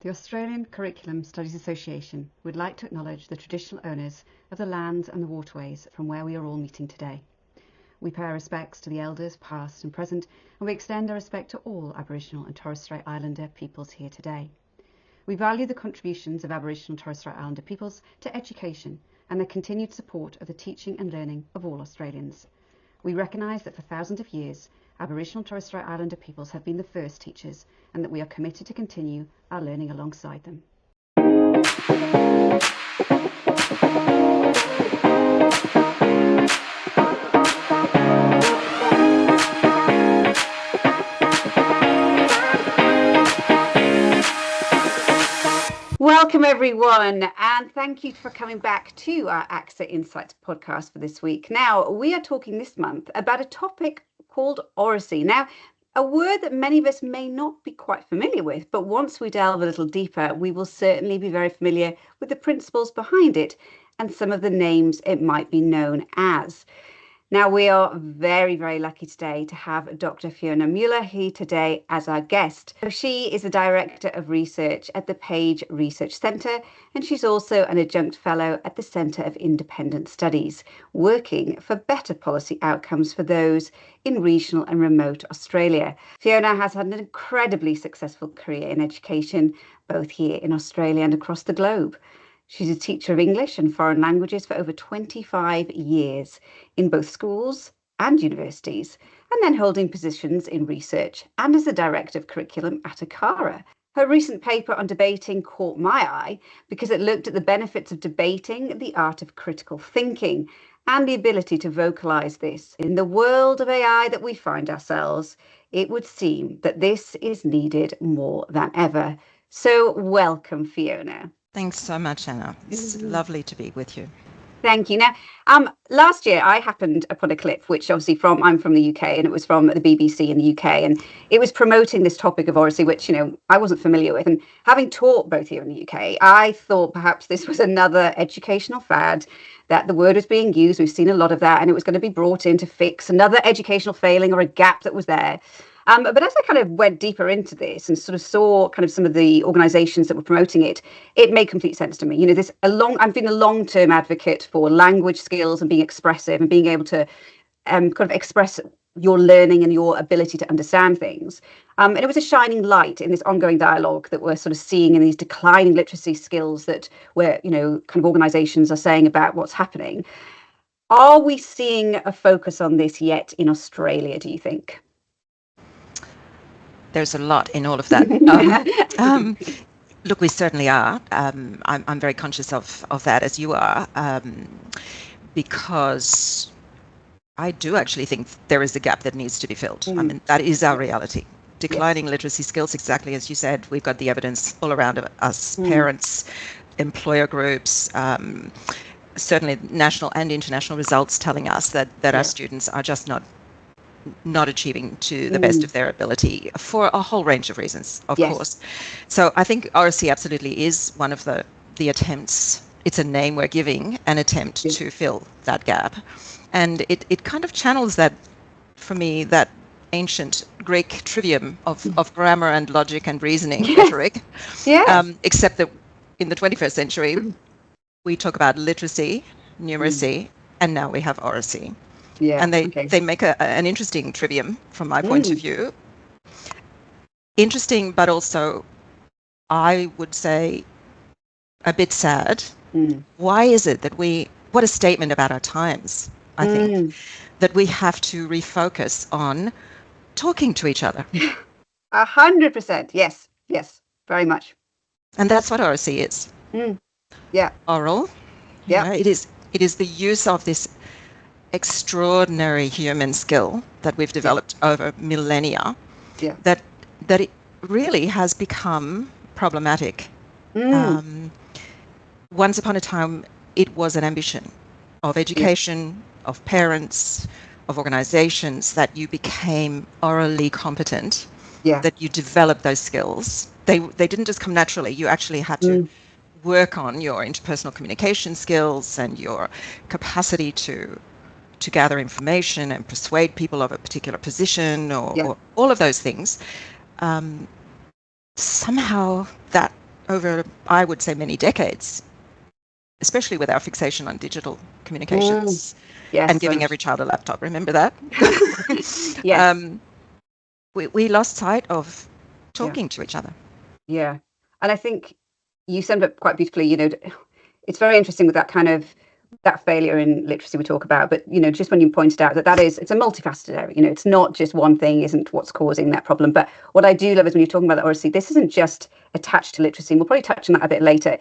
The Australian Curriculum Studies Association would like to acknowledge the traditional owners of the lands and the waterways from where we are all meeting today. We pay our respects to the elders past and present, and we extend our respect to all Aboriginal and Torres Strait Islander peoples here today. We value the contributions of Aboriginal and Torres Strait Islander peoples to education and their continued support of the teaching and learning of all Australians. We recognise that for thousands of years, Aboriginal and Torres Strait Islander peoples have been the first teachers, and that we are committed to continue our learning alongside them. Welcome everyone, and thank you for coming back to our AXA Insights podcast for this week. Now, we are talking this month about a topic called oracy. Now, a word that many of us may not be quite familiar with, but once we delve a little deeper, we will certainly be very familiar with the principles behind it and some of the names it might be known as. Now, we are very, very lucky today to have Dr. Fiona Mueller here today as our guest. She is the Director of Research at the Page Research Centre, and she's also an Adjunct Fellow at the Centre of Independent Studies, working for better policy outcomes for those in regional and remote Australia. Fiona has had an incredibly successful career in education, both here in Australia and across the globe. She's a teacher of English and foreign languages for over 25 years in both schools and universities, and then holding positions in research and as the Director of Curriculum at ACARA. Her recent paper on debating caught my eye because it looked at the benefits of debating, the art of critical thinking, and the ability to vocalise this. In the world of AI that we find ourselves, it would seem that this is needed more than ever. So welcome, Fiona. Thanks so much, Anna. It's lovely to be with you. Thank you. Now, last year I happened upon a clip, which obviously I'm from the UK, and it was from the BBC in the UK, and it was promoting this topic of oracy, which, I wasn't familiar with. And having taught both here in the UK, I thought perhaps this was another educational fad, that the word was being used. We've seen a lot of that, and it was going to be brought in to fix another educational failing or a gap that was there. But as I kind of went deeper into this and sort of saw kind of some of the organisations that were promoting it, it made complete sense to me. I've been a long-term advocate for language skills and being expressive and being able to kind of express your learning and your ability to understand things. And it was a shining light in this ongoing dialogue that we're sort of seeing in these declining literacy skills that kind of organisations are saying about what's happening. Are we seeing a focus on this yet in Australia, do you think? There's a lot in all of that. Look, we certainly are. I'm very conscious of that, as you are, because I do actually think there is a gap that needs to be filled. I mean, that is our reality. Declining literacy skills, exactly as you said. We've got the evidence all around us, parents, employer groups, certainly national and international results telling us that our students are just not achieving to the best of their ability for a whole range of reasons, of course. So I think oracy absolutely is one of the attempts. It's a name we're giving, an attempt to fill that gap. And it kind of channels that, for me, that ancient Greek trivium of grammar and logic and reasoning rhetoric. Except that in the 21st century, we talk about literacy, numeracy, and now we have oracy. And they make an interesting trivium from my point of view. Interesting, but also, I would say, a bit sad. Why is it that what a statement about our times, I think, that we have to refocus on talking to each other. 100%. Yes, very much. And that's what oracy is. Oral. It is the use of this extraordinary human skill that we've developed over millennia, that it really has become problematic. Once upon a time, it was an ambition of education, of parents, of organizations, that you became orally competent, that you developed those skills. They didn't just come naturally. You actually had to work on your interpersonal communication skills and your capacity to gather information and persuade people of a particular position or all of those things. Somehow that over, I would say, many decades, especially with our fixation on digital communications and Yes, giving very every child a laptop. Remember that? yes. We lost sight of Yeah. talking to each other. Yeah. And I think you summed up quite beautifully, it's very interesting with that kind of that failure in literacy we talk about, but just when you pointed out it's a multifaceted area, it's not just one thing isn't what's causing that problem. But what I do love is when you're talking about that, Oracy, this isn't just attached to literacy, and we'll probably touch on that a bit later.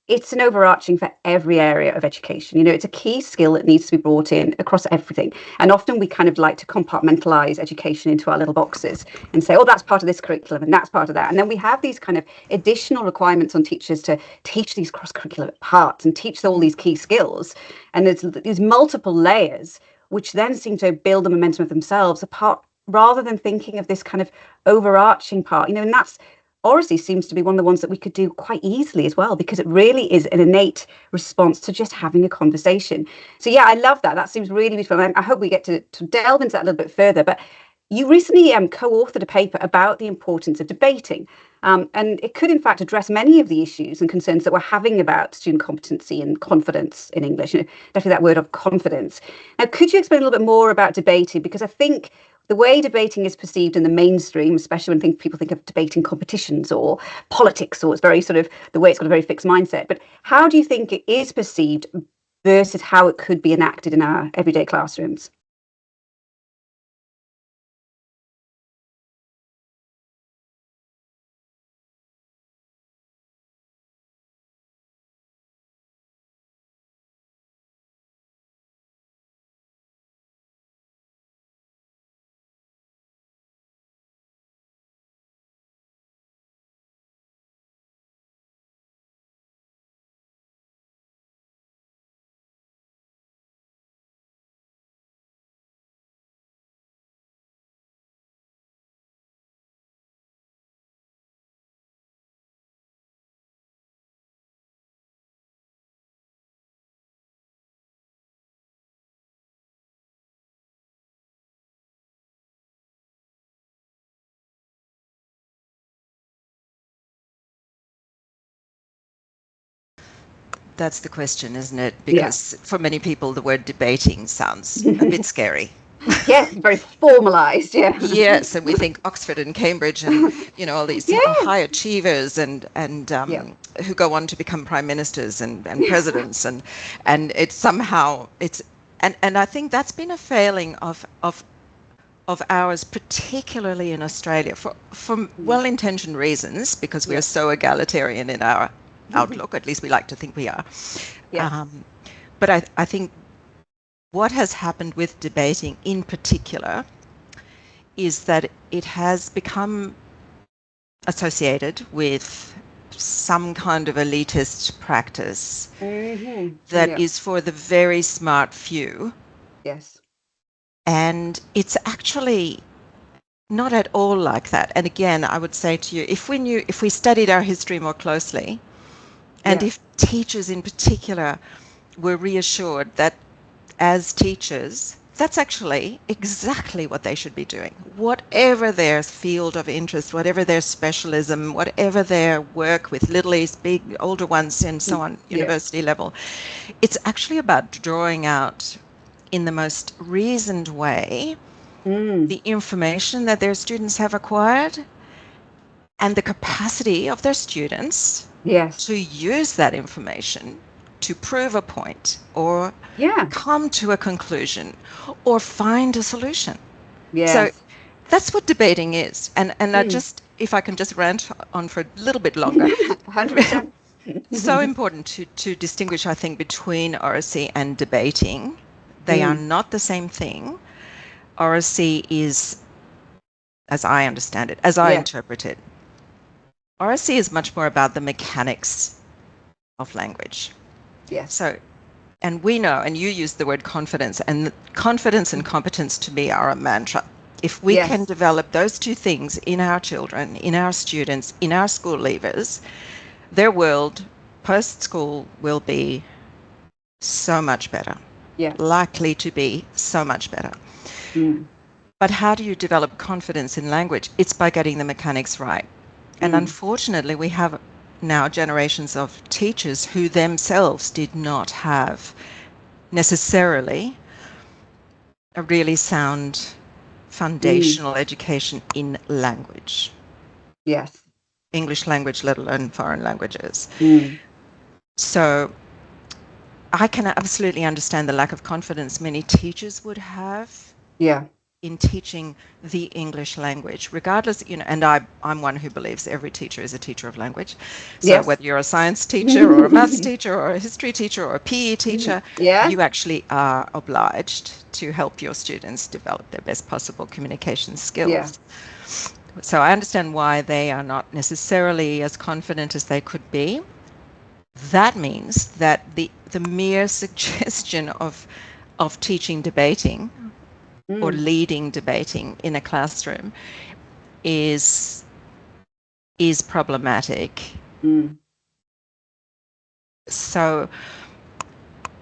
It's an overarching for every area of education. It's a key skill that needs to be brought in across everything. And often we kind of like to compartmentalize education into our little boxes and say, oh, that's part of this curriculum and that's part of that. And then we have these kind of additional requirements on teachers to teach these cross-curricular parts and teach all these key skills. And there's these multiple layers, which then seem to build the momentum of themselves apart rather than thinking of this kind of overarching part, and that's Oracy seems to be one of the ones that we could do quite easily as well, because it really is an innate response to just having a conversation. So yeah, I love that. That seems really beautiful. And I hope we get to delve into that a little bit further. But you recently co-authored a paper about the importance of debating. And it could, in fact, address many of the issues and concerns that we're having about student competency and confidence in English. Definitely that word of confidence. Now, could you explain a little bit more about debating? Because I think the way debating is perceived in the mainstream, especially when people think of debating competitions or politics, or it's very sort of the way it's got a very fixed mindset. But how do you think it is perceived versus how it could be enacted in our everyday classrooms? That's the question, isn't it? Yeah. Because for many people, the word debating sounds a bit scary. Yes, very formalized. Yeah. Yes, and we think Oxford and Cambridge and all these Yeah. high achievers and Yeah. who go on to become prime ministers and presidents and it's somehow it's and I think that's been a failing of ours, particularly in Australia, for well-intentioned reasons, because we are so egalitarian in our outlook. At least we like to think we are. Yes. But I think what has happened with debating in particular is that it has become associated with some kind of elitist practice that Yeah. is for the very smart few. Yes. And it's actually not at all like that. And again, I would say to you, if we studied our history more closely, and Yeah. if teachers in particular were reassured that as teachers, that's actually exactly what they should be doing. Whatever their field of interest, whatever their specialism, whatever their work with littlies, big, older ones, and so on, Yeah. university level, it's actually about drawing out in the most reasoned way the information that their students have acquired and the capacity of their students Yes. to use that information to prove a point or Yeah. come to a conclusion or find a solution. So Yes. that's what debating is. And I Mm. just, if I can just rant on for a little bit longer, 100%. so important to distinguish, I think, between oracy and debating. They are not the same thing. Oracy is, as I understand it, as I Yeah. interpret it, oracy is much more about the mechanics of language. Yes. So, and we know, and you use the word confidence, and confidence and competence to me are a mantra. If we can Yes. develop those two things in our children, in our students, in our school leavers, their world post-school will be so much better, Yeah. likely to be so much better. Mm. But how do you develop confidence in language? It's by getting the mechanics right. And unfortunately, we have now generations of teachers who themselves did not have necessarily a really sound foundational education in language. Yes. English language, let alone foreign languages. Mm. So I can absolutely understand the lack of confidence many teachers would have Yeah. in teaching the English language, regardless, and I'm one who believes every teacher is a teacher of language. So Yes. whether you're a science teacher or a maths teacher or a history teacher or a PE teacher, Yeah. you actually are obliged to help your students develop their best possible communication skills. Yeah. So I understand why they are not necessarily as confident as they could be. That means that the mere suggestion of teaching debating or leading debating in a classroom is problematic. So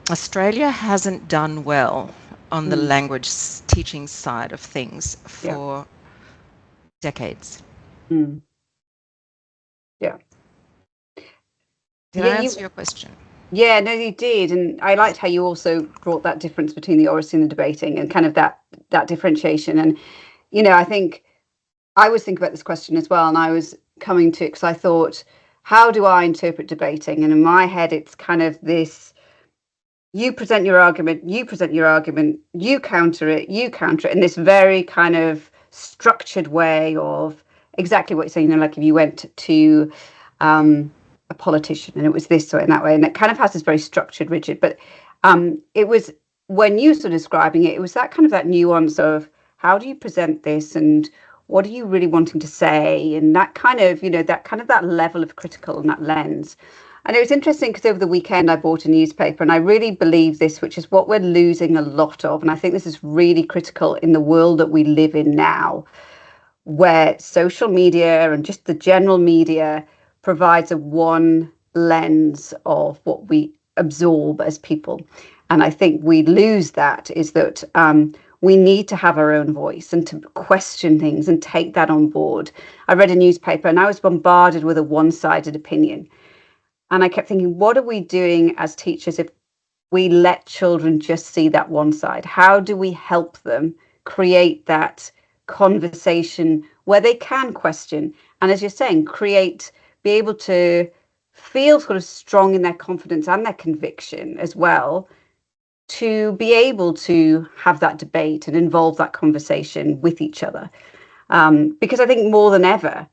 Australia hasn't done well on the language teaching side of things for decades. Yeah. Did I answer your question? Yeah, no, you did, and I liked how you also brought that difference between the oracy and the debating, and kind of that differentiation. And I think I was thinking about this question as well, and I was coming to it because I thought, how do I interpret debating? And in my head, it's kind of this: you present your argument, you present your argument, you counter it, in this very kind of structured way of exactly what you're saying. Like if you went to a politician and it was this way and that way, and it kind of has this very structured, rigid. But it was, when you were describing it, it was that kind of that nuance of how do you present this and what are you really wanting to say, and that kind of that level of critical and that lens. And it was interesting because over the weekend I bought a newspaper, and I really believe this, which is what we're losing a lot of. And I think this is really critical in the world that we live in now, where social media and just the general media provides a one lens of what we absorb as people. And I think we lose that, is that we need to have our own voice and to question things and take that on board. I read a newspaper and I was bombarded with a one-sided opinion. And I kept thinking, what are we doing as teachers if we let children just see that one side? How do we help them create that conversation where they can question? And as you're saying, be able to feel sort of strong in their confidence and their conviction as well, to be able to have that debate and involve that conversation with each other. Because I think more than ever,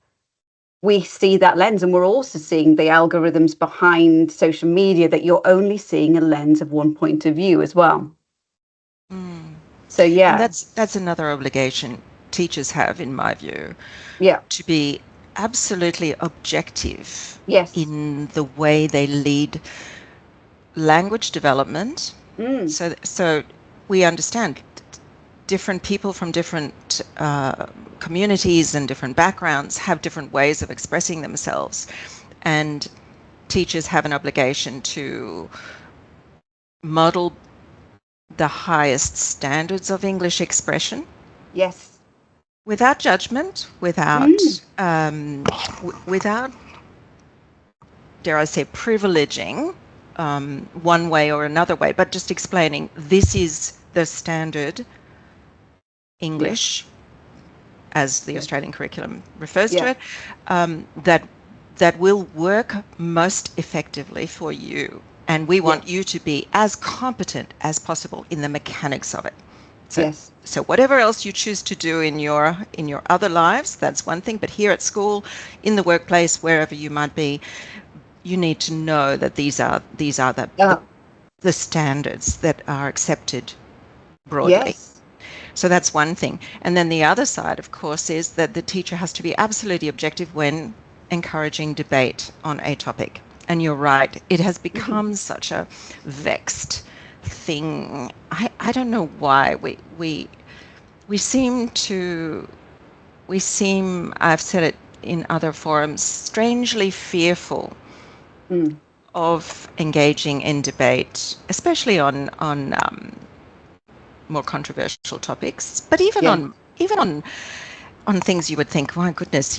we see that lens, and we're also seeing the algorithms behind social media, that you're only seeing a lens of one point of view as well. So And that's another obligation teachers have, in my view, to be absolutely objective in the way they lead language development. So we understand different people from different communities and different backgrounds have different ways of expressing themselves, and teachers have an obligation to model the highest standards of English expression. Yes. Without judgment, without dare I say, privileging one way or another way, but just explaining this is the standard English, as the Australian curriculum refers to it, that will work most effectively for you. And we want you to be as competent as possible in the mechanics of it. So whatever else you choose to do in your other lives, that's one thing. But here at school, in the workplace, wherever you might be, you need to know that these are the standards that are accepted broadly. So that's one thing. And then the other side, of course, is that the teacher has to be absolutely objective when encouraging debate on a topic. And you're right, it has become such a vexed thing. I don't know why we seem, I've said it in other forums, strangely fearful of engaging in debate, especially on more controversial topics, but even on things you would think, my goodness,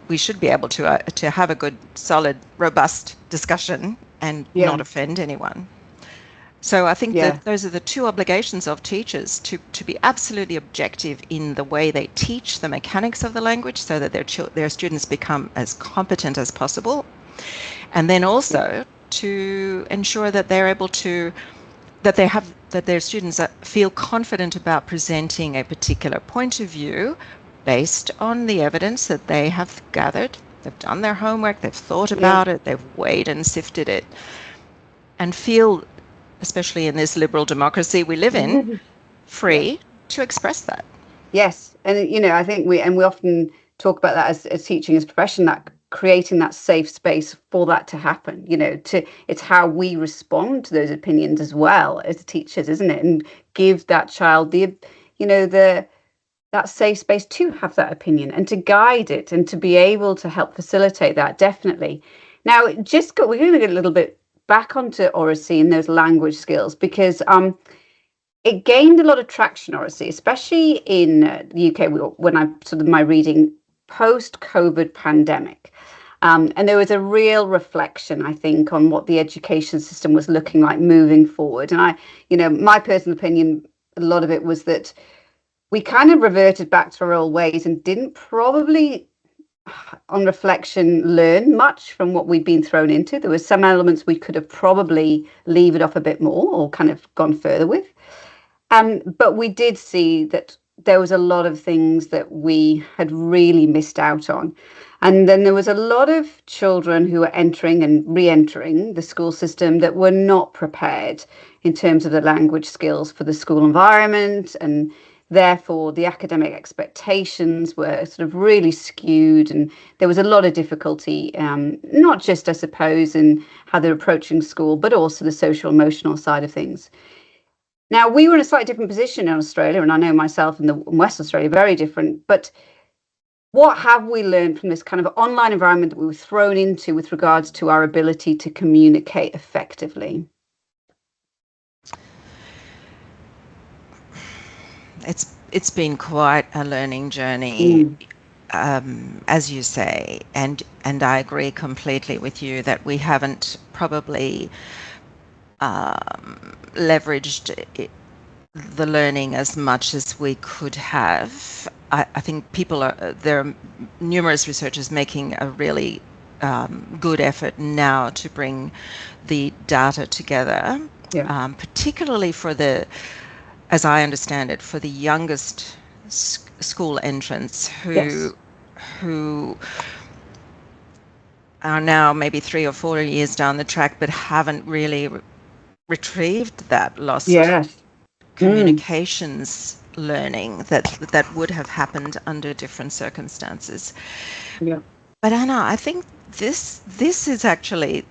we should be able to have a good, solid, robust discussion and not offend anyone. So I think that those are the two obligations of teachers, to be absolutely objective in the way they teach the mechanics of the language so that their students become as competent as possible. And then also to ensure that they're able to, that their students feel confident about presenting a particular point of view based on the evidence that they have gathered. They've done their homework, they've thought about it, they've weighed and sifted it, and feel, especially in this liberal democracy we live in, free to express that. Yes. And, you know, I think we often talk about that as teaching as a profession, that creating that safe space for that to happen, you know, it's how we respond to those opinions as well as teachers, isn't it? And give that child that safe space to have that opinion and to guide it and to be able to help facilitate that, definitely. Now, we're going to get a little bit back onto Oracy and those language skills, because it gained a lot of traction, Oracy, especially in the UK when I sort of my reading post-COVID pandemic. And there was a real reflection, I think, on what the education system was looking like moving forward. And my personal opinion, a lot of it was that we kind of reverted back to our old ways and didn't probably, on reflection, learn much from what we'd been thrown into. There were some elements we could have probably levered off a bit more or kind of gone further with. But we did see that there was a lot of things that we had really missed out on. And then there was a lot of children who were entering and re-entering the school system that were not prepared in terms of the language skills for the school environment, and therefore the academic expectations were sort of really skewed, and there was a lot of difficulty, not just, I suppose, in how they're approaching school, but also the social emotional side of things. Now, we were in a slightly different position in Australia, and I know myself in West Australia, very different. But what have we learned from this kind of online environment that we were thrown into with regards to our ability to communicate effectively? It's been quite a learning journey, as you say, and I agree completely with you that we haven't probably leveraged the learning as much as we could have. I think there are numerous researchers making a really good effort now to bring the data together, particularly for as I understand it, for the youngest school entrants who are now maybe 3 or 4 years down the track, but haven't really retrieved that lost communications learning that would have happened under different circumstances. Yeah. But Anna, I think this is actually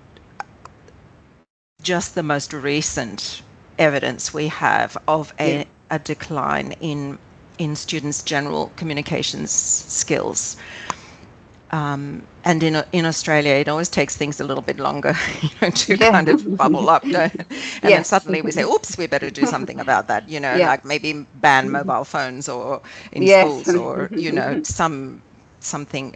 just the most recent evidence we have of a decline in students' general communications skills. And in Australia, it always takes things a little bit longer to kind of bubble up, and then suddenly we say, "Oops, we better do something about that." Like maybe ban mobile phones or in schools, or something.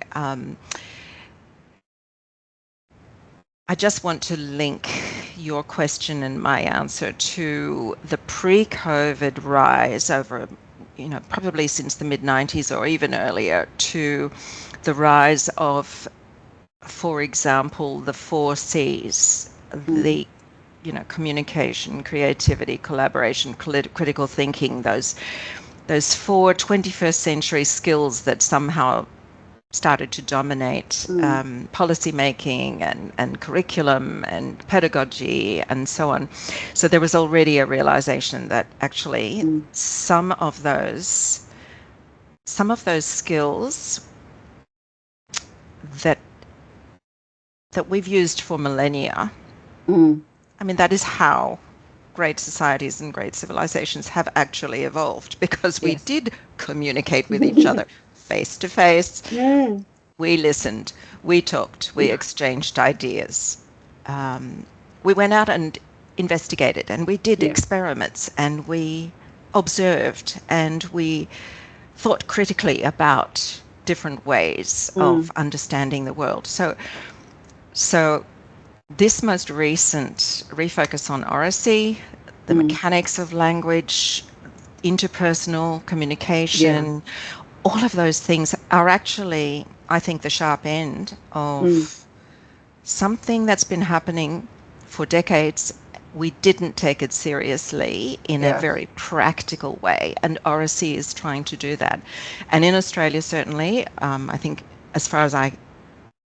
I just want to link your question and my answer to the pre-COVID rise over, probably since the mid-90s or even earlier, to the rise of, for example, the 4 C's, the communication, creativity, collaboration, critical thinking, those 4 21st century skills that somehow started to dominate policy making and curriculum and pedagogy and so on. So there was already a realization that actually some of those skills that we've used for millennia. I mean, that is how great societies and great civilizations have actually evolved, because we did communicate with each other face to face. We listened, we talked, we exchanged ideas. We went out and investigated, and we did experiments, and we observed, and we thought critically about different ways of understanding the world. So this most recent refocus on oracy, the mechanics of language, interpersonal communication, all of those things are actually, I think, the sharp end of something that's been happening for decades. We didn't take it seriously in a very practical way, and Oracy is trying to do that. And in Australia, certainly, I think, as far as I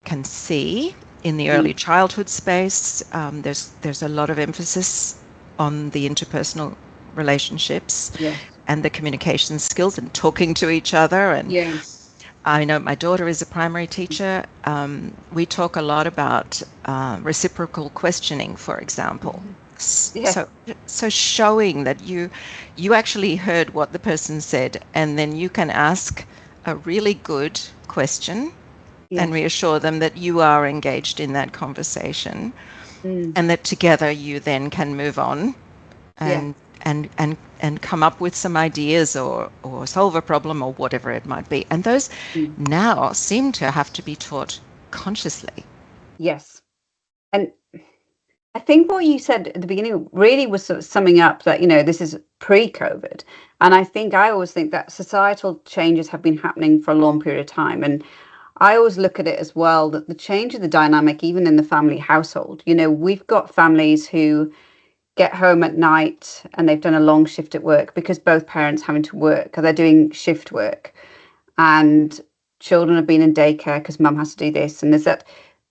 can see, in the early childhood space, there's a lot of emphasis on the interpersonal relationships and the communication skills and talking to each other. And I know my daughter is a primary teacher. We talk a lot about reciprocal questioning, for example. So showing that you actually heard what the person said, and then you can ask a really good question and reassure them that you are engaged in that conversation, and that together you then can move on and come up with some ideas or solve a problem or whatever it might be. And those now seem to have to be taught consciously. Yes. And I think what you said at the beginning really was sort of summing up that, this is pre-COVID. And I always think that societal changes have been happening for a long period of time. And I always look at it as well, that the change of the dynamic, even in the family household, we've got families who get home at night and they've done a long shift at work because both parents having to work, or they're doing shift work, and children have been in daycare because mum has to do this. And there's that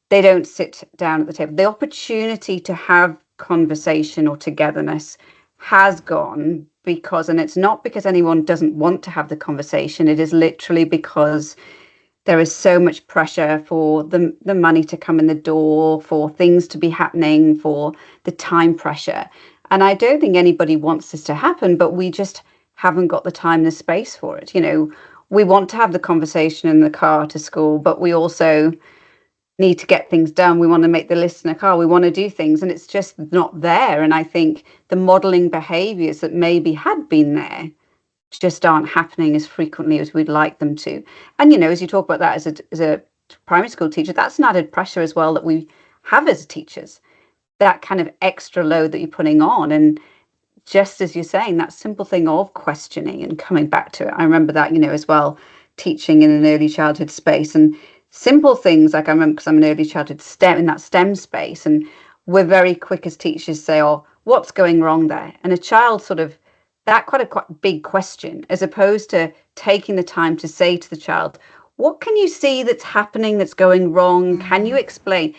they don't sit down at the table. The opportunity to have conversation or togetherness has gone because, and it's not because anyone doesn't want to have the conversation, it is literally because there is so much pressure for the money to come in the door, for things to be happening, for the time pressure. And I don't think anybody wants this to happen, but we just haven't got the time and the space for it. We want to have the conversation in the car to school, but we also need to get things done. We want to make the list in a car. We want to do things, and it's just not there. And I think the modeling behaviors that maybe had been there just aren't happening as frequently as we'd like them to. And, as you talk about that as a primary school teacher, that's an added pressure as well that we have as teachers, that kind of extra load that you're putting on. And just as you're saying, that simple thing of questioning and coming back to it. I remember that, as well, teaching in an early childhood space, and simple things like, I remember, because I'm an early childhood STEM, in that STEM space, and we're very quick as teachers say, oh, what's going wrong there? And a child sort of, that quite big question, as opposed to taking the time to say to the child, what can you see that's happening that's going wrong? Can you explain?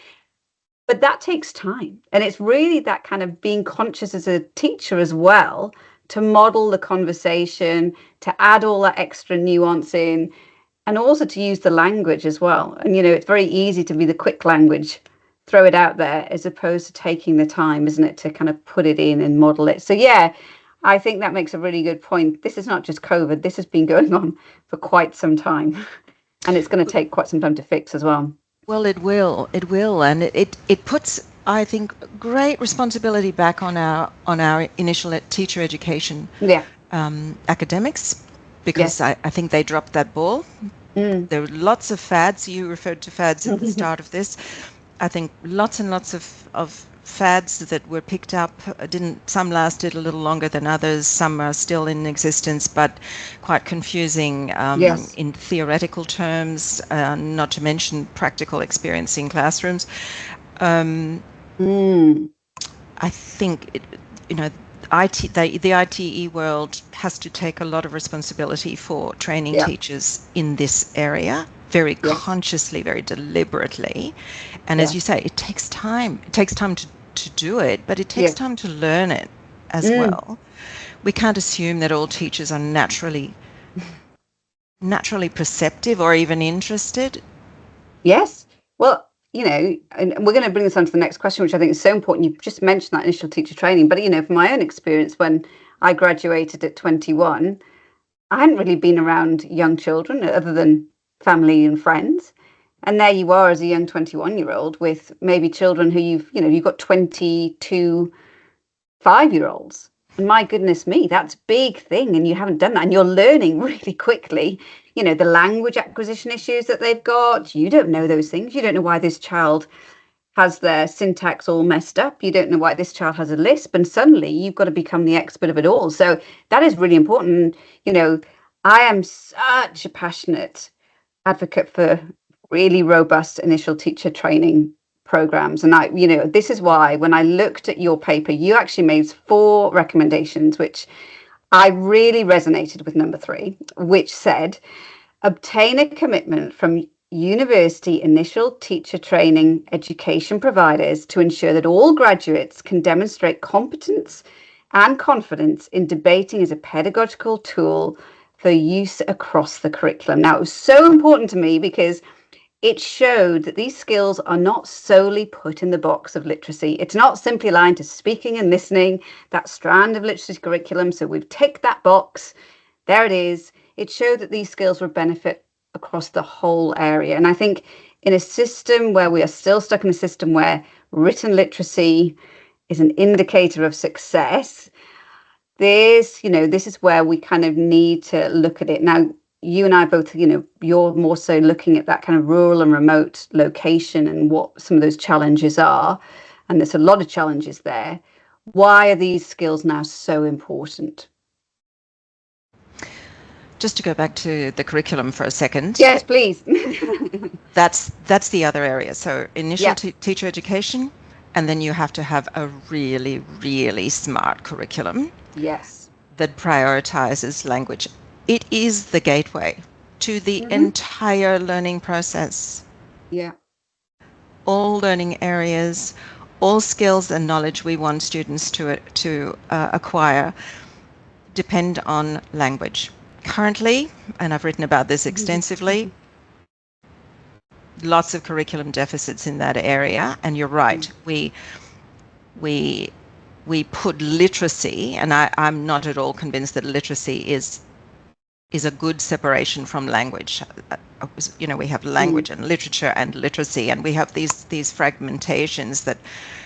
But that takes time. And it's really that kind of being conscious as a teacher as well, to model the conversation, to add all that extra nuance in, and also to use the language as well. And, it's very easy to be the quick language, throw it out there, as opposed to taking the time, isn't it, to kind of put it in and model it. So, I think that makes a really good point. This is not just COVID. This has been going on for quite some time, and it's going to take quite some time to fix as well. Well, it will, and it puts, I think, great responsibility back on our initial teacher education academics, because I think they dropped that ball. There were lots of fads. You referred to fads at the start of this. I think lots and lots of fads that were picked up. Some lasted a little longer than others. Some are still in existence, but quite confusing in theoretical terms, not to mention practical experience in classrooms. I think the ITE world has to take a lot of responsibility for training teachers in this area, very consciously, very deliberately. And as you say, it takes time. It takes time to do it, but it takes time to learn it as well. We can't assume that all teachers are naturally perceptive or even interested. Yes. Well, and we're going to bring this on to the next question, which I think is so important. You just mentioned that initial teacher training, but, from my own experience, when I graduated at 21, I hadn't really been around young children other than family and friends. And there you are as a young 21-year-old with maybe children who you've got 22 5-year-olds. And my goodness me, that's a big thing. And you haven't done that. And you're learning really quickly, the language acquisition issues that they've got. You don't know those things. You don't know why this child has their syntax all messed up. You don't know why this child has a lisp. And suddenly you've got to become the expert of it all. So that is really important. I am such a passionate advocate for really robust initial teacher training programs. And this is why when I looked at your paper, you actually made 4 recommendations, which I really resonated with number 3, which said, obtain a commitment from university initial teacher training education providers to ensure that all graduates can demonstrate competence and confidence in debating as a pedagogical tool for use across the curriculum. Now, it was so important to me because it showed that these skills are not solely put in the box of literacy. It's not simply aligned to speaking and listening, that strand of literacy curriculum. So we've ticked that box. There it is. It showed that these skills would benefit across the whole area. And I think in a system where we are still stuck in a system where written literacy is an indicator of success, this is where we kind of need to look at it. Now, you and I both, you're more so looking at that kind of rural and remote location and what some of those challenges are. And there's a lot of challenges there. Why are these skills now so important? Just to go back to the curriculum for a second. Yes, please. That's the other area. So initial teacher education, and then you have to have a really, really smart curriculum. Yes. That prioritizes language. It is the gateway to the entire learning process. Yeah. All learning areas, all skills and knowledge we want students to acquire depend on language. Currently, and I've written about this extensively, lots of curriculum deficits in that area. And you're right, we put literacy, and I'm not at all convinced that literacy is a good separation from language. We have language and literature and literacy, and we have these fragmentations that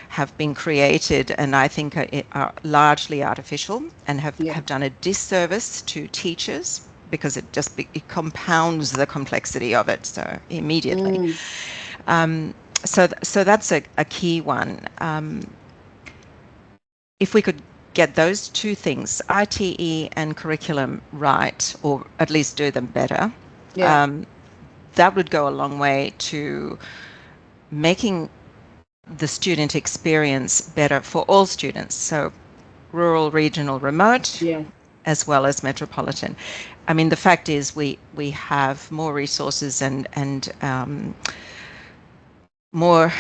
have been created and I think are largely artificial and have done a disservice to teachers because it compounds the complexity of it so immediately. So that's a key one. If we could get those 2 things, ITE and curriculum, right, or at least do them better, that would go a long way to making the student experience better for all students. So rural, regional, remote, as well as metropolitan. I mean, the fact is we have more resources and more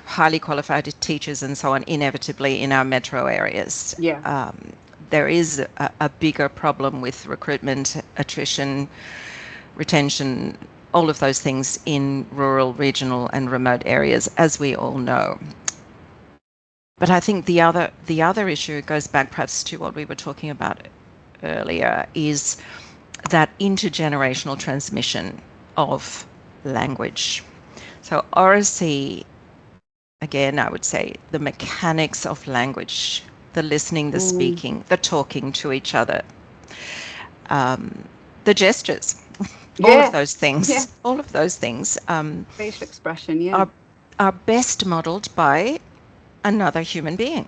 highly qualified teachers and so on, inevitably in our metro areas. There is a bigger problem with recruitment, attrition, retention, all of those things in rural, regional and remote areas, as we all know. But I think the other issue goes back perhaps to what we were talking about earlier, is that intergenerational transmission of language. So Oracy, again, I would say the mechanics of language, the listening, the speaking, the talking to each other, the gestures, all of those things, facial expression, are best modeled by another human being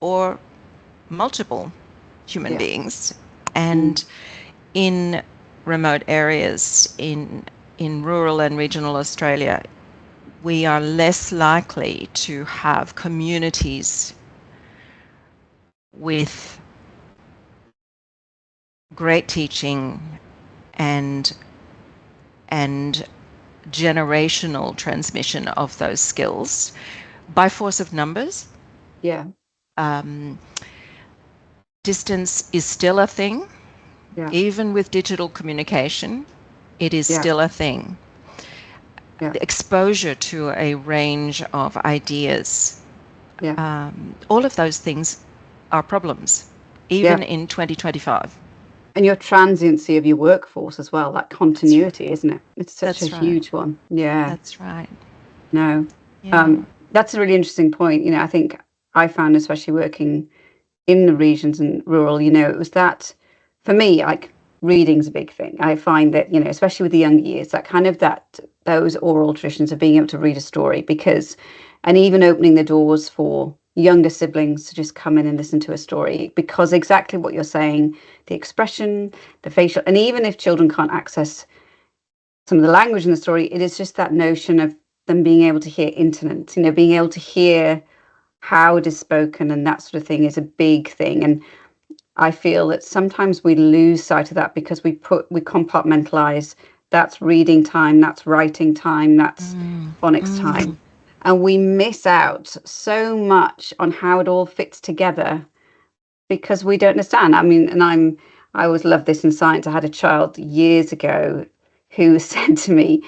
or multiple human beings. And in remote areas, in rural and regional Australia, we are less likely to have communities with great teaching and generational transmission of those skills by force of numbers. Distance is still a thing. Even with digital communication, it is still a thing. The exposure to a range of ideas, all of those things are problems, even in 2025. And your transiency of your workforce as well, that continuity, isn't it? It's such a huge one. That's right. No. That's a really interesting point. I think I found, especially working in the regions and rural, it was that, for me, like, reading's a big thing. I find that, especially with the younger years, that kind of those oral traditions of being able to read a story, and even opening the doors for younger siblings to just come in and listen to a story, because exactly what you're saying, the expression, the facial, and even if children can't access some of the language in the story, it is just that notion of them being able to hear intonance, being able to hear how it is spoken, and that sort of thing is a big thing. And I feel that sometimes we lose sight of that because we compartmentalize. That's reading time, that's writing time, that's phonics time. And we miss out so much on how it all fits together because we don't understand. I mean, I always love this in science. I had a child years ago who said to me,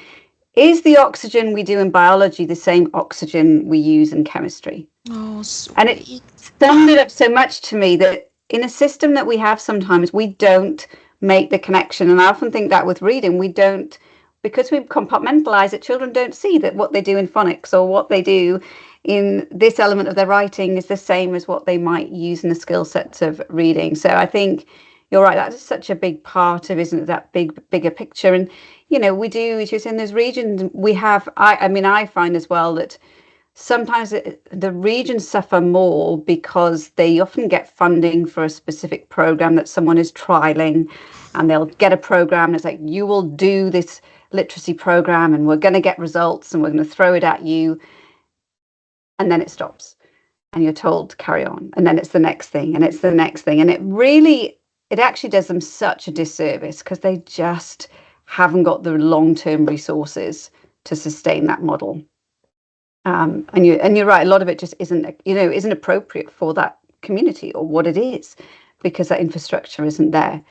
"Is the oxygen we do in biology the same oxygen we use in chemistry?" Oh, And it sweet. summed it up so much to me that in a system that we have, sometimes we don't make the connection. And I often think that with reading, we don't, because we compartmentalize it, children don't see that what they do in phonics or what they do in this element of their writing is the same as what they might use in the skill sets of reading. So I think you're right, that is such a big part of, isn't it, that bigger picture. And we do, as you're saying, those regions we have. I mean, I find as well that sometimes the regions suffer more because they often get funding for a specific program that someone is trialing, and they'll get a program and it's like, you will do this literacy program and we're going to get results and we're going to throw it at you, and then it stops and you're told to carry on, and then it's the next thing and it's the next thing, and it actually does them such a disservice because they just haven't got the long-term resources to sustain that model. And you're right. A lot of it just isn't appropriate for that community or what it is, because that infrastructure isn't there.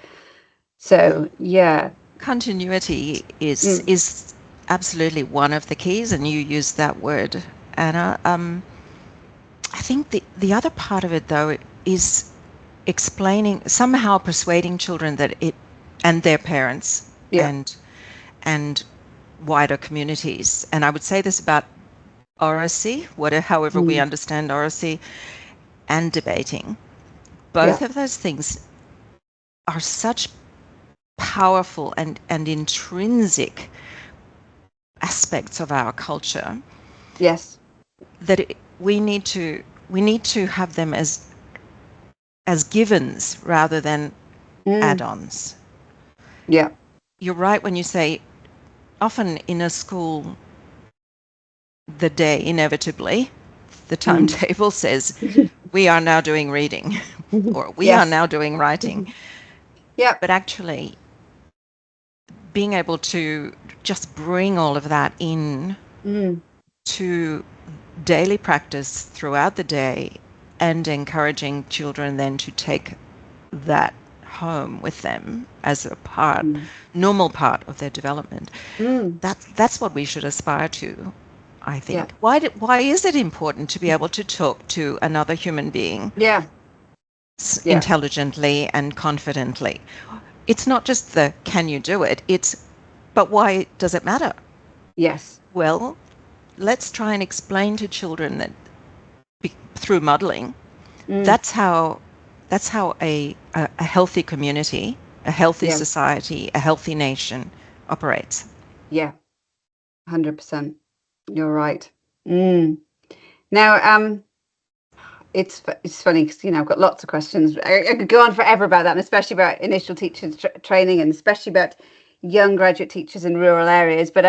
So yeah, Continuity is absolutely one of the keys, and you use that word, Anna. I think the other part of it, though, is explaining, somehow persuading children that it, and their parents, yeah, and wider communities. And I would say this about oracy, however we understand oracy, and debating. Both yeah, of those things are such powerful and intrinsic aspects of our culture yes, that we need to have them as givens rather than add-ons. yeah, You're right when you say often in a school the day inevitably the timetable says we are now doing reading or we are yes, now doing writing, yeah, but actually being able to just bring all of that in to daily practice throughout the day and encouraging children then to take that home with them as a normal part of their development. That's what we should aspire to, I yeah, think. Why is it important to be able to talk to another human being yeah, yeah, intelligently and confidently? It's not just the can you do it, but why does it matter? yes, Well, let's try and explain to children that through modeling, that's how a healthy community, a healthy yeah, society, a healthy nation operates. yeah, 100%. You're right. Now, it's funny because I've got lots of questions. I could go on forever about that, and especially about initial teacher training, and especially about young graduate teachers in rural areas. But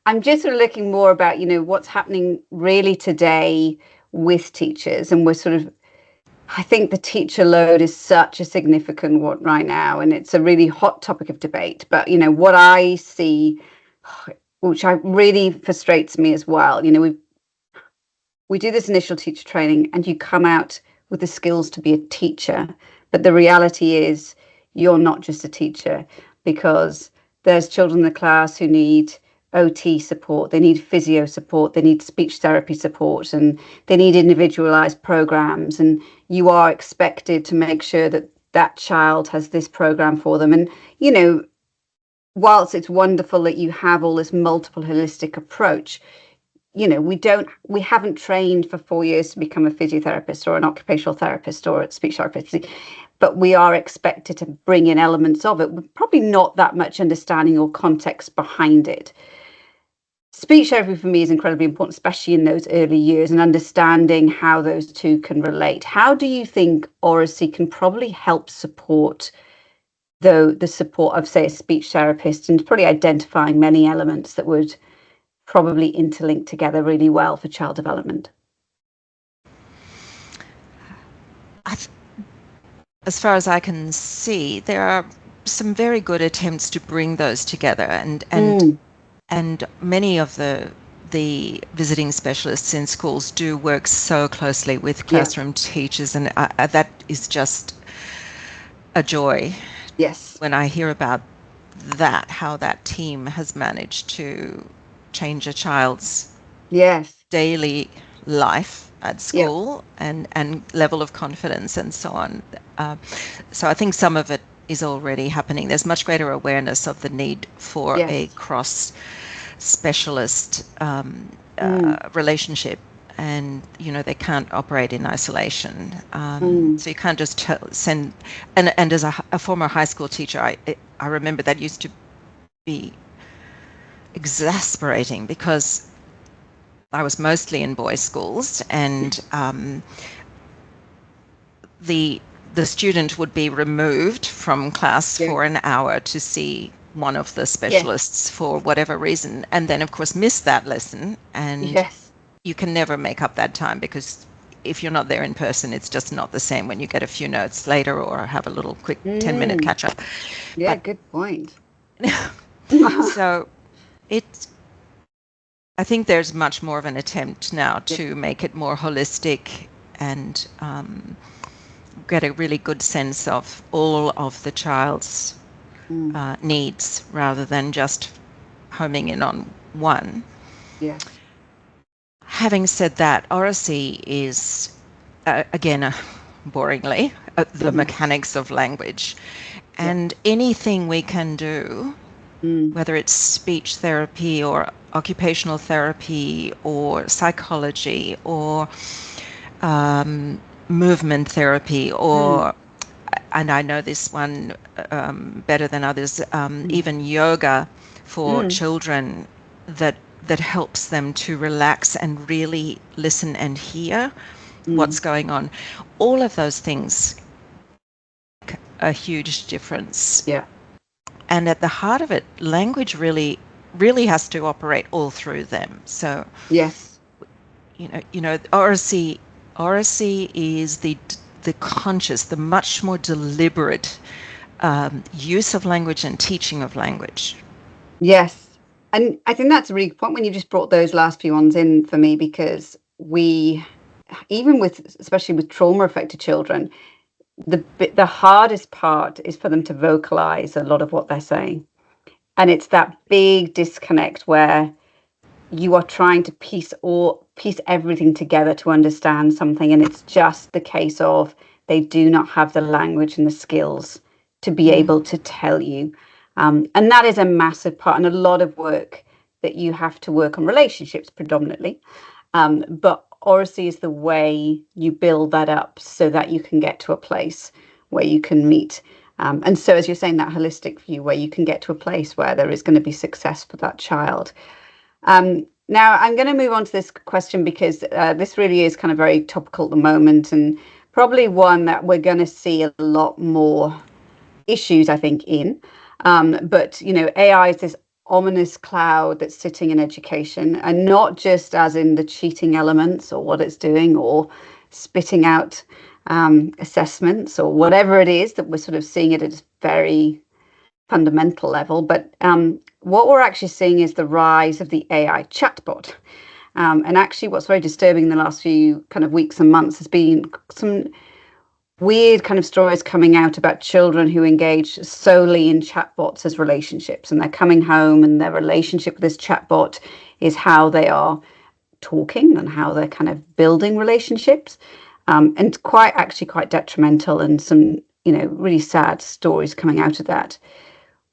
I'm just sort of looking more about what's happening really today with teachers, and we're sort of, I think the teacher load is such a significant one right now, and it's a really hot topic of debate. But what I see, which really frustrates me as well, we do this initial teacher training and you come out with the skills to be a teacher. But the reality is you're not just a teacher, because there's children in the class who need OT support, they need physio support, they need speech therapy support, and they need individualized programs. And you are expected to make sure that that child has this program for them. And, whilst it's wonderful that you have all this multiple holistic approach, we haven't trained for 4 years to become a physiotherapist or an occupational therapist or a speech therapist, but we are expected to bring in elements of it with probably not that much understanding or context behind it. Speech therapy for me is incredibly important, especially in those early years, and understanding how those two can relate. How do you think Oracy can probably help support the support of, say, a speech therapist, and probably identifying many elements that would probably interlink together really well for child development? As far as I can see, there are some very good attempts to bring those together, and many of the visiting specialists in schools do work so closely with classroom teachers, and that is just a joy. Yes. When I hear about that, how that team has managed to change a child's daily life at school and level of confidence and so on. So I think some of it is already happening. There's much greater awareness of the need for a cross specialist relationship, and they can't operate in isolation. So you can't just send. And as a former high school teacher, I remember that used to be exasperating because I was mostly in boys' schools, and the student would be removed from class for an hour to see one of the specialists for whatever reason, and then of course miss that lesson, and you can never make up that time, because if you're not there in person, it's just not the same when you get a few notes later or have a little quick 10-minute catch up. Good point. So I think there's much more of an attempt now to make it more holistic and get a really good sense of all of the child's needs, rather than just homing in on one. Having said that, Oracy is, again, boringly, the mechanics of language. And anything we can do, whether it's speech therapy or occupational therapy or psychology or movement therapy, or and I know this one better than others, even yoga for children that helps them to relax and really listen and hear what's going on. All of those things make a huge difference. And at the heart of it, language really has to operate all through them. So Oracy is the conscious, the much more deliberate use of language and teaching of language. And I think that's a really good point when you just brought those last few ones in for me, because especially with trauma affected children, the hardest part is for them to vocalize a lot of what they're saying. And it's that big disconnect where you are trying to piece everything together to understand something, and it's just the case of they do not have the language and the skills to be able to tell you. And that is a massive part, and a lot of work that you have to work on relationships predominantly. But Oracy is the way you build that up so that you can get to a place where you can meet. And so, as you're saying, that holistic view where you can get to a place where there is going to be success for that child. Now, I'm going to move on to this question because this really is kind of very topical at the moment, and probably one that we're going to see a lot more issues, I think, in. But, AI is this ominous cloud that's sitting in education, and not just as in the cheating elements or what it's doing or spitting out assessments or whatever it is that we're sort of seeing it at a very fundamental level. But what we're actually seeing is the rise of the AI chatbot. And actually what's very disturbing in the last few kind of weeks and months has been some weird kind of stories coming out about children who engage solely in chatbots as relationships, and they're coming home and their relationship with this chatbot is how they are talking and how they're kind of building relationships, and quite detrimental, and some really sad stories coming out of that.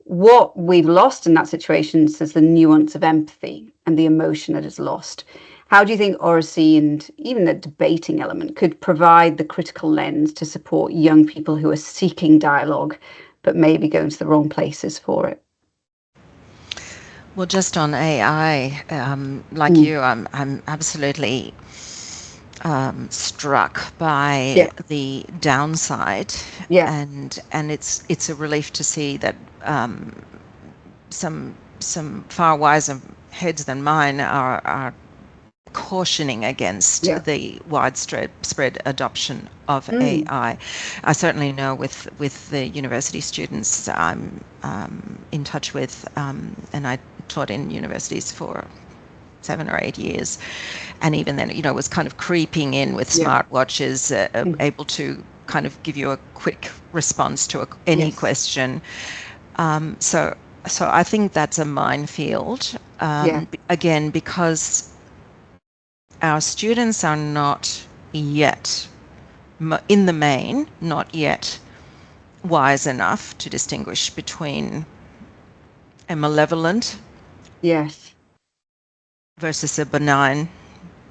what we've lost in that situation is the nuance of empathy and the emotion that is lost. How do you think oracy and even the debating element could provide the critical lens to support young people who are seeking dialogue, but maybe going to the wrong places for it? Well, just on AI, like you, I'm absolutely struck by the downside, Yeah. and it's a relief to see that some far wiser heads than mine are cautioning against the widespread adoption of AI. I certainly know with the university students I'm in touch with, and I taught in universities for 7 or 8 years, and even then, you know, was kind of creeping in with smartwatches, able to kind of give you a quick response to any question. So I think that's a minefield. Again, because our students are not yet, in the main, not yet wise enough to distinguish between a malevolent versus a benign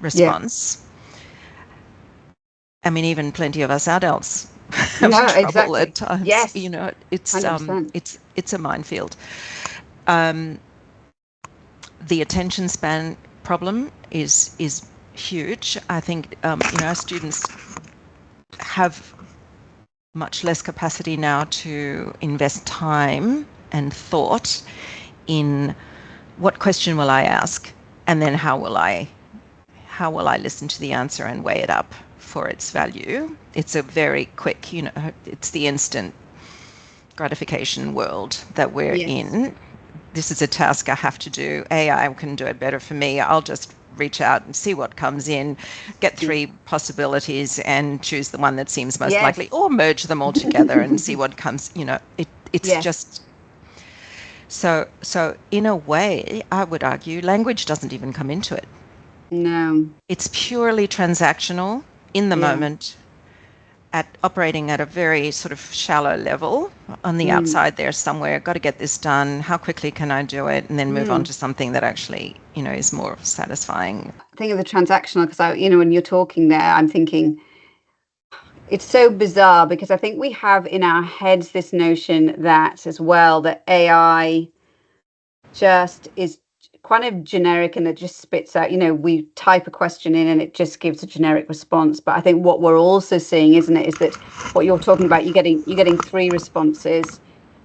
response. I mean, even plenty of us adults have trouble at times. You know, it's a minefield. The attention span problem is huge. I think you know, our students have much less capacity now to invest time and thought in what question will I ask, and then how will I listen to the answer and weigh it up for its value. It's a very quick, you know, it's the instant gratification world that we're in. This is a task I have to do. AI can do it better for me. I'll just reach out and see what comes in, get 3 possibilities and choose the one that seems most likely, or merge them all together and see what comes, you know. It's just so in a way, I would argue language doesn't even come into it. No. It's purely transactional in the moment, operating at a very sort of shallow level. On the outside there somewhere, got to get this done. How quickly can I do it? And then move on to something that actually, you know, is more satisfying. Think of the transactional, because you know, when you're talking there, I'm thinking it's so bizarre, because I think we have in our heads this notion that as well, that AI just is kind of generic and it just spits out, you know, we type a question in and it just gives a generic response. But I think what we're also seeing, isn't it, is that what you're talking about, you're getting 3 responses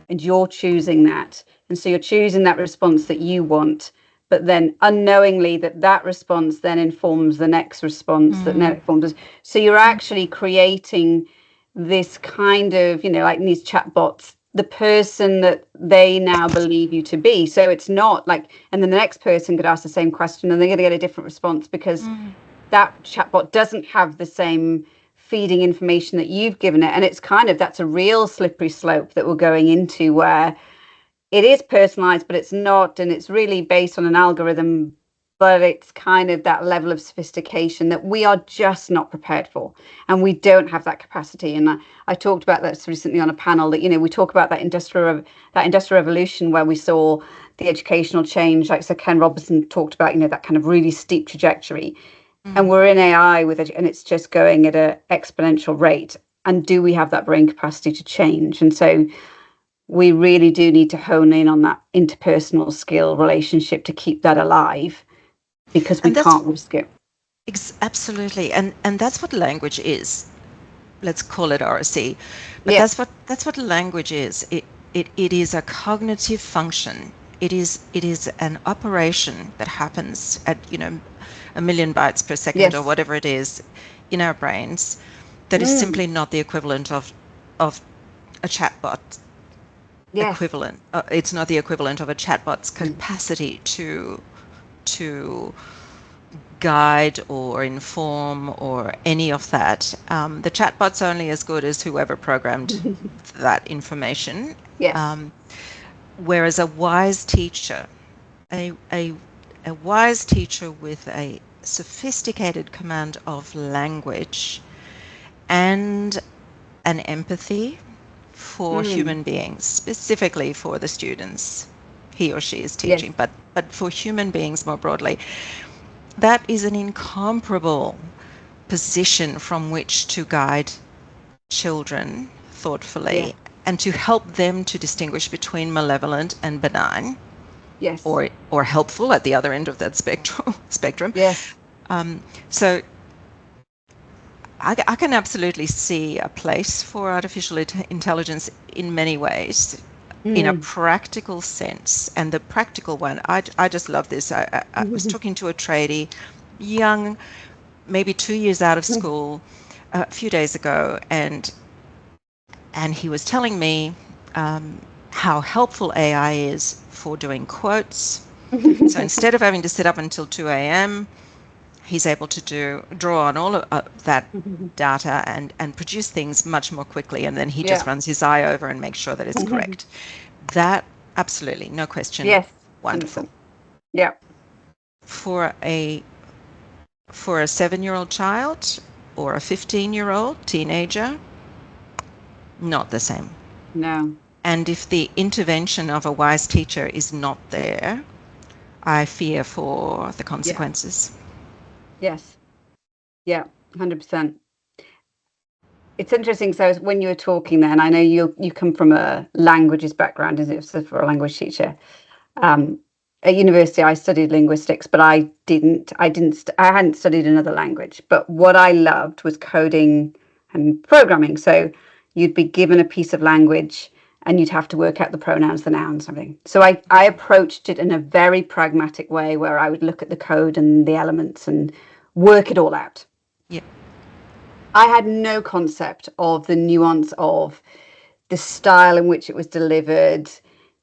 and you're choosing that. And so you're choosing that response that you want, but then unknowingly that response then informs the next response that now informs. So you're actually creating this kind of, you know, like in these chatbots, the person that they now believe you to be. So it's not like, and then the next person could ask the same question and they're going to get a different response, because that chatbot doesn't have the same feeding information that you've given it. And it's kind of, that's a real slippery slope that we're going into, where it is personalized, but it's not, and it's really based on an algorithm, but it's kind of that level of sophistication that we are just not prepared for, and we don't have that capacity. And I talked about that recently on a panel, that, you know, we talk about that industrial revolution where we saw the educational change, like Sir Ken Robinson talked about, you know, that kind of really steep trajectory. And we're in AI with it, and it's just going at an exponential rate. And do we have that brain capacity to change? And so we really do need to hone in on that interpersonal skill relationship to keep that alive, because we can't risk it. Absolutely, and that's what language is. Let's call it oracy, but that's what language is. It is a cognitive function. It is an operation that happens at, you know, 1,000,000 bytes per second or whatever it is in our brains. That is simply not the equivalent of a chatbot. Equivalent. It's not the equivalent of a chatbot's capacity to guide or inform or any of that. The chatbot's only as good as whoever programmed that information. Whereas a wise teacher, a wise teacher with a sophisticated command of language and an empathy for human beings, specifically for the students he or she is Yes. teaching, but for human beings more broadly, that is an incomparable position from which to guide children thoughtfully Yeah. and to help them to distinguish between malevolent and benign, Yes. or helpful at the other end of that spectrum. Yes. So I can absolutely see a place for artificial intelligence in many ways, in a practical sense. And the practical one, I just love this. I was talking to a tradie, young, maybe 2 years out of school, a few days ago, and he was telling me how helpful AI is for doing quotes. So instead of having to sit up until 2 a.m., he's able to draw on all of that data and produce things much more quickly. And then he just runs his eye over and makes sure that it's correct. That, absolutely, no question. Yes. Wonderful. 100%. Yeah. For a 7-year-old child or a 15-year-old teenager, not the same. No. And if the intervention of a wise teacher is not there, I fear for the consequences. Yes. Yeah. 100%. It's interesting. So when you were talking then, I know you come from a languages background, as if for a language teacher. At university, I studied linguistics, but I hadn't studied another language. But what I loved was coding and programming. So you'd be given a piece of language and you'd have to work out the pronouns, the nouns, everything. So I approached it in a very pragmatic way where I would look at the code and the elements and work it all out. Yeah. I had no concept of the nuance of the style in which it was delivered,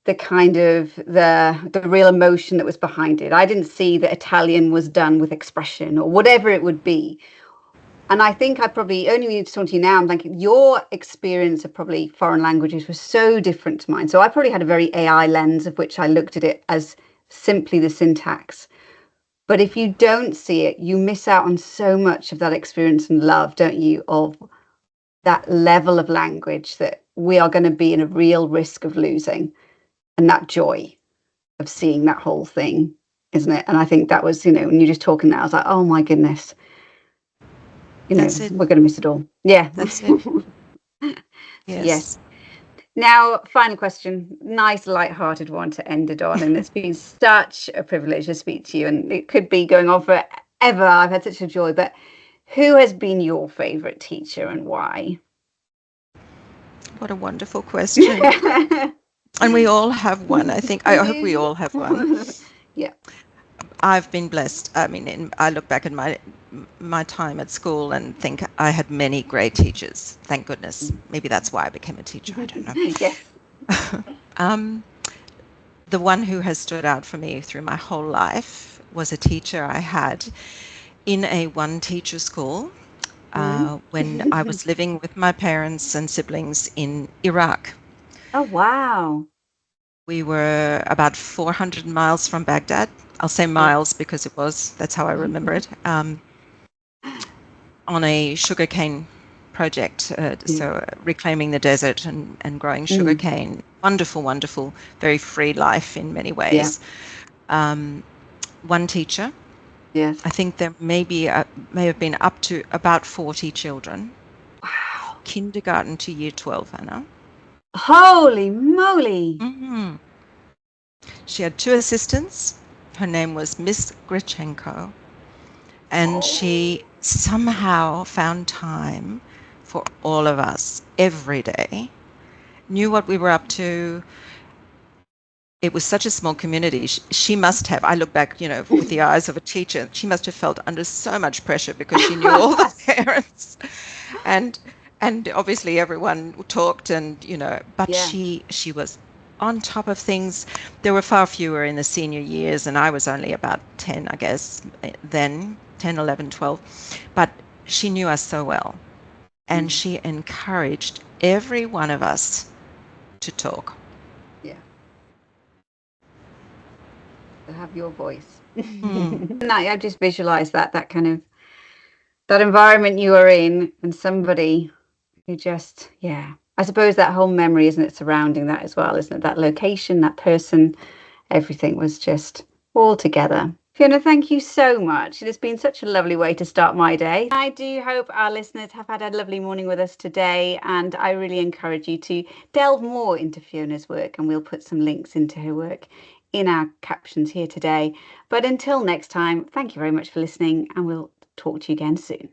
the kind of the real emotion that was behind it. I didn't see that Italian was done with expression or whatever it would be. And I think I probably only need to talk to you now. I'm thinking your experience of probably foreign languages was so different to mine. So I probably had a very AI lens of which I looked at it as simply the syntax. But if you don't see it, you miss out on so much of that experience and love, don't you, of that level of language that we are going to be in a real risk of losing, and that joy of seeing that whole thing, isn't it? And I think that was, when you're just talking that, I was like, oh my goodness, That's it. we're going to miss it all. Yeah. That's it. Yes. Now, final question, nice light-hearted one to end it on. And it's been such a privilege to speak to you, and it could be going on forever. I've had such a joy. But who has been your favorite teacher and why? What a wonderful question. And we all have one, I think. I hope we all have one. Yeah. I've been blessed. I mean, I look back at my time at school and think I had many great teachers. Thank goodness. Maybe that's why I became a teacher. I don't know. Yes. The one who has stood out for me through my whole life was a teacher I had in a one-teacher school when I was living with my parents and siblings in Iraq. Oh, wow. We were about 400 miles from Baghdad. I'll say miles because that's how I remember it, on a sugarcane project. So reclaiming the desert and growing sugarcane. Wonderful, wonderful, very free life in many ways. One teacher. Yes. I think there may have been up to about 40 children. Wow. Kindergarten to year 12, Anna. Holy moly. Mm-hmm. She had 2 assistants. Her name was Miss Grichenko. And she somehow found time for all of us every day, knew what we were up to. It was such a small community. She must have, I look back, with the eyes of a teacher, she must have felt under so much pressure because she knew all the parents. And obviously everyone talked but she was on top of things. There were far fewer in the senior years, and I was only about 10, I guess, then, 10, 11, 12. But she knew us so well, and she encouraged every one of us to talk. Yeah. To have your voice. And I just visualized that kind of, that environment you were in, and somebody who just, I suppose that whole memory, isn't it, surrounding that as well, isn't it? That location, that person, everything was just all together. Fiona, thank you so much. It has been such a lovely way to start my day. I do hope our listeners have had a lovely morning with us today, and I really encourage you to delve more into Fiona's work, and we'll put some links into her work in our captions here today. But until next time, thank you very much for listening, and we'll talk to you again soon.